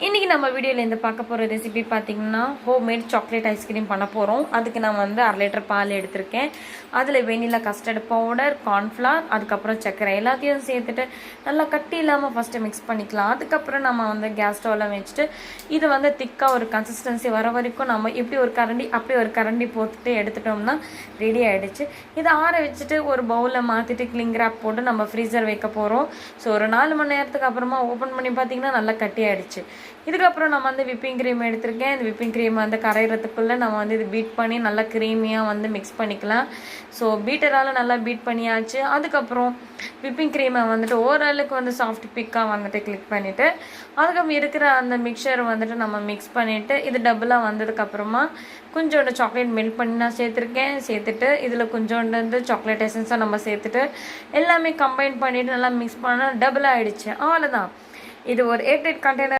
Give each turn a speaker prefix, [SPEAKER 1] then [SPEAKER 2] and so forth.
[SPEAKER 1] இன்றைக்கி நம்ம வீடியோவில் இருந்து பார்க்க போகிற ரெசிபி பார்த்திங்கன்னா ஹோம்மேட் சாக்லேட் ஐஸ்கிரீம் பண்ண போகிறோம். அதுக்கு நான் வந்து 1/2 லிட்டர் பால் எடுத்திருக்கேன். அதில் வெனிலா கஸ்டர்ட் பவுடர், கார்ன்ஃப்ளவர், அதுக்கப்புறம் சர்க்கரை எல்லாத்தையும் சேர்த்துட்டு நல்லா கட்டி இல்லாமல் ஃபஸ்ட்டு மிக்ஸ் பண்ணிக்கலாம். அதுக்கப்புறம் நம்ம வந்து கேஸ் ஸ்டவ்வில் வச்சுட்டு இது வந்து திக்காக ஒரு கன்சிஸ்டன்சி வர வரைக்கும் நம்ம இப்படி ஒரு கரண்டி அப்படி ஒரு கரண்டி போட்டுட்டு எடுத்துட்டோம்னா ரெடி ஆகிடுச்சு. இதை ஆற வச்சுட்டு ஒரு பவுலில் மாற்றிட்டு கிளிங் ராப் போட்டு நம்ம ஃப்ரீசர் வைக்க போகிறோம். ஸோ ஒரு 4 மணி நேரத்துக்கு அப்புறமா ஓப்பன் பண்ணி பார்த்திங்கன்னா நல்லா கட்டி ஆகிடுச்சு. இதுக்கப்புறம் நம்ம வந்து விப்பிங் க்ரீம் எடுத்திருக்கேன். இந்த விப்பிங் க்ரீம் வந்து கரைகிறதுக்குள்ளே நம்ம வந்து இது பீட் பண்ணி நல்லா க்ரீமியாக வந்து மிக்ஸ் பண்ணிக்கலாம். ஸோ பீட்டரால் நல்லா பீட் பண்ணியாச்சு. அதுக்கப்புறம் விப்பிங் க்ரீமை வந்துட்டு ஓரளவுக்கு வந்து சாஃப்ட் பிக்காக வந்துட்டு கிளிக் பண்ணிவிட்டு அதுக்கப்புறம் இருக்கிற அந்த மிக்சரை வந்துட்டு நம்ம மிக்ஸ் பண்ணிவிட்டு இது டபுளாக வந்ததுக்கப்புறமா கொஞ்சோண்டு சாக்லேட் மெல்ட் பண்ணி நான் சேர்த்துட்டு இதில் கொஞ்சோண்டு வந்து சாக்லேட் எசன்ஸை நம்ம சேர்த்துட்டு எல்லாமே கம்பைன் பண்ணிவிட்டு நல்லா மிக்ஸ் பண்ணால் டபுள் ஆகிடுச்சு. அவ்வளோதான். இது ஒரு 8 கண்டெய்னர்